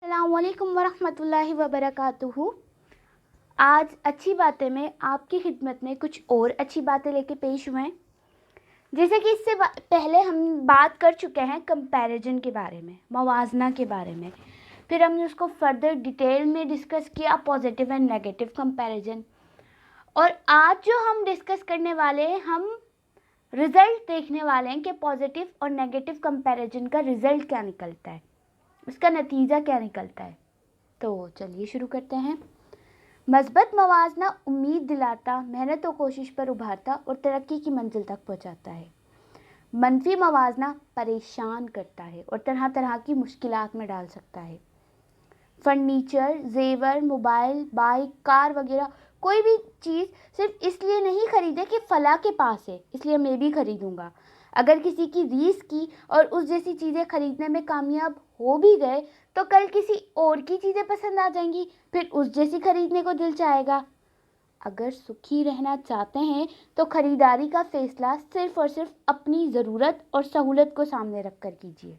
अस्सलामुअलैकुम वरहमतुल्लाहि वबरकातुहू। आज अच्छी बातें में आपकी खिदमत में कुछ और अच्छी बातें लेके पेश हुए हैं। जैसे कि इससे पहले हम बात कर चुके हैं कंपैरिजन के बारे में, मवाजना के बारे में। फिर हमने उसको फर्दर डिटेल में डिस्कस किया, पॉजिटिव एंड नेगेटिव कंपैरिजन। और आज जो हम डिस्कस करने वाले हैं, हम रिज़ल्ट देखने वाले हैं कि पॉजिटिव और नेगेटिव कंपैरिजन का रिज़ल्ट क्या निकलता है, उसका नतीजा क्या निकलता है। तो चलिए शुरू करते हैं। मज़बूत मवाजना उम्मीद दिलाता, मेहनत और कोशिश पर उभारता और तरक्की की मंजिल तक पहुंचाता है। मनफी मवाजना परेशान करता है और तरह तरह की मुश्किलात में डाल सकता है। फर्नीचर, जेवर, मोबाइल, बाइक, कार वगैरह कोई भी चीज़ सिर्फ इसलिए नहीं खरीदे कि फला के पास है इसलिए मैं भी खरीदूंगा। अगर किसी की रीस की और उस जैसी चीज़ें खरीदने में कामयाब हो भी गए तो कल किसी और की चीज़ें पसंद आ जाएंगी, फिर उस जैसी खरीदने को दिल चाहेगा। अगर सुखी रहना चाहते हैं तो खरीदारी का फैसला सिर्फ और सिर्फ अपनी ज़रूरत और सहूलत को सामने रख कर कीजिए।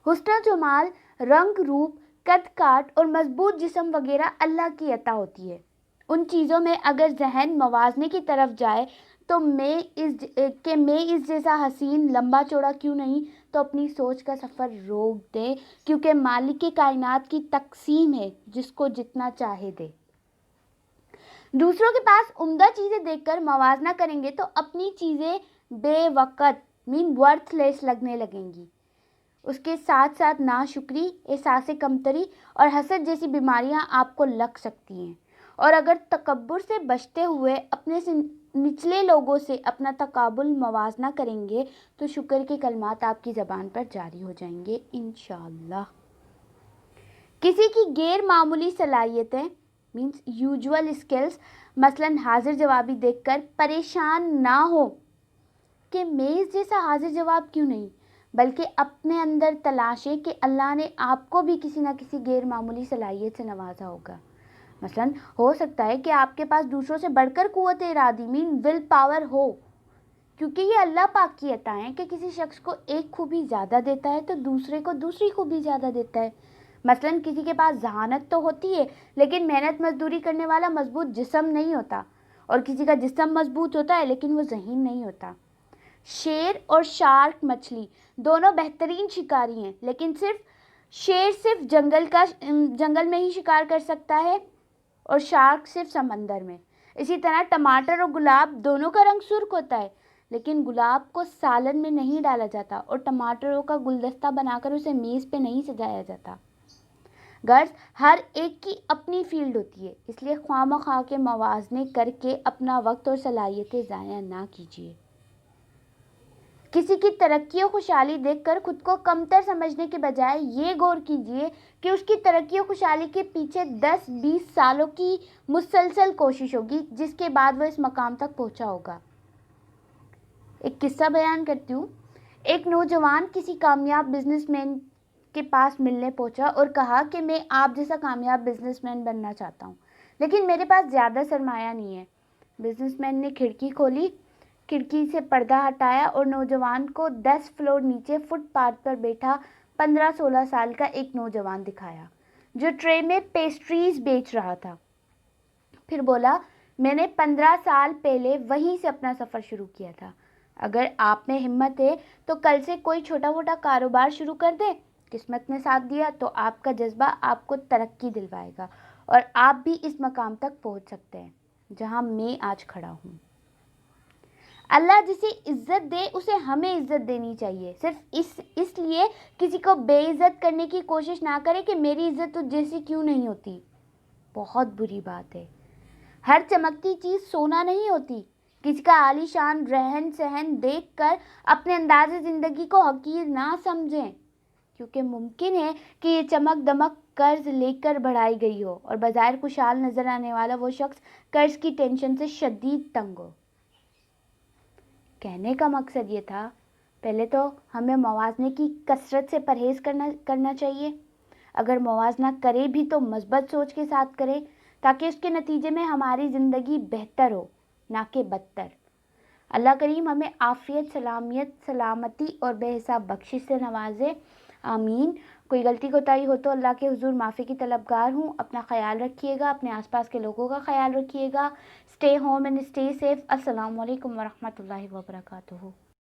हुस्न जमाल, रंग रूप, कद काट और मजबूत जिस्म वगैरह अल्लाह की अता होती है। उन चीज़ों में अगर जहन मवाजने की तरफ जाए तो मैं इस जैसा हसीन लंबा चौड़ा क्यों नहीं, तो अपनी सोच का सफ़र रोक दे, क्योंकि मालिक कायनात की तकसीम है, जिसको जितना चाहे दे। दूसरों के पास उम्दा चीज़ें देखकर मवाजना करेंगे तो अपनी चीज़ें बेवकत वर्थलेस लगने लगेंगी। उसके साथ साथ नाशुक्री, एहसास कमतरी और हसद जैसी बीमारियां आपको लग सकती हैं। और अगर तकब्बुर से बचते हुए अपने से निचले लोगों से अपना तकाबुल मवाजना करेंगे तो शुक्र के कलमात आपकी ज़बान पर जारी हो जाएंगे इंशाअल्लाह। किसी की गैर मामूली सलाहियतें यूजुअल स्किल्स, मसलन हाजिर जवाबी देखकर परेशान ना हो कि मैं इस जैसा हाजिर जवाब क्यों नहीं, बल्कि अपने अंदर तलाशें कि अल्लाह ने आपको भी किसी न किसी गैर मामूली सलाहियत से नवाजा होगा। मसलन हो सकता है कि आपके पास दूसरों से बढ़कर कुव्वत इरादी विल पावर हो, क्योंकि ये अल्लाह पाक की अता है कि किसी शख्स को एक खूबी ज़्यादा देता है तो दूसरे को दूसरी खूबी ज़्यादा देता है। मसलन किसी के पास जहानत तो होती है लेकिन मेहनत मजदूरी करने वाला मजबूत जिस्म नहीं होता, और किसी का जिस्म मजबूत होता है लेकिन वो ज़हीन नहीं होता। शेर और शार्क मछली दोनों बेहतरीन शिकारी हैं, लेकिन शेर सिर्फ जंगल में ही शिकार कर सकता है और शार्क सिर्फ समंदर में। इसी तरह टमाटर और गुलाब दोनों का रंग सुर्ख होता है, लेकिन गुलाब को सालन में नहीं डाला जाता और टमाटरों का गुलदस्ता बनाकर उसे मेज़ पे नहीं सजाया जाता। गर्ज हर एक की अपनी फील्ड होती है, इसलिए ख्वामख्वाह के मवाजने करके अपना वक्त और सलाहियतें ज़ाया ना कीजिए। किसी की तरक्की और खुशहाली देखकर खुद को कमतर समझने के बजाय ये गौर कीजिए कि उसकी तरक्की और खुशहाली के पीछे 10-20 सालों की मुसलसल कोशिश होगी, जिसके बाद वह इस मकाम तक पहुंचा होगा। एक किस्सा बयान करती हूँ। एक नौजवान किसी कामयाब बिजनेसमैन के पास मिलने पहुंचा और कहा कि मैं आप जैसा कामयाब बिजनेसमैन बनना चाहता हूँ, लेकिन मेरे पास ज़्यादा सरमाया नहीं है। बिजनेसमैन ने खिड़की खोली, खिड़की से पर्दा हटाया और नौजवान को 10 फ्लोर नीचे फुटपाथ पर बैठा 15-16 साल का एक नौजवान दिखाया, जो ट्रे में पेस्ट्रीज बेच रहा था। फिर बोला, मैंने 15 साल पहले वहीं से अपना सफ़र शुरू किया था। अगर आप में हिम्मत है तो कल से कोई छोटा मोटा कारोबार शुरू कर दे। किस्मत ने साथ दिया तो आपका जज्बा आपको तरक्की दिलवाएगा और आप भी इस मकाम तक पहुंच सकते हैं जहां मैं आज खड़ा हूं। अल्लाह जिसे इज्जत दे उसे हमें इज्जत देनी चाहिए। सिर्फ इसलिए किसी को बेइज्जत करने की कोशिश ना करें कि मेरी इज्जत तुझ जैसी क्यों नहीं होती। बहुत बुरी बात है। हर चमकती चीज़ सोना नहीं होती। किसी का आलीशान रहन सहन देखकर अपने अंदाज़े ज़िंदगी को हकीर ना समझें, क्योंकि मुमकिन है कि ये चमक दमक कर्ज लेकर बढ़ाई गई हो और बाज़ार खुशहाल नज़र आने वाला वो शख्स कर्ज की टेंशन से शदीद तंग हो। कहने का मकसद ये था, पहले तो हमें मवाजने की कसरत से परहेज़ करना चाहिए। अगर मवाजना करे भी तो मस्बत सोच के साथ करें, ताकि उसके नतीजे में हमारी ज़िंदगी बेहतर हो, ना कि बदतर। अल्लाह करीम हमें आफ़ियत, सलामती और बेहिसाब बख्शिश से नवाजे। आमीन। کوئی غلطی کوتاہی ہو تو اللہ کے حضور معافی کی طلبگار ہوں. اپنا خیال رکھیے گا, اپنے آس پاس کے لوگوں کا خیال رکھیے گا. Stay home and stay safe. السلام علیکم ورحمۃ اللہ وبرکاتہ.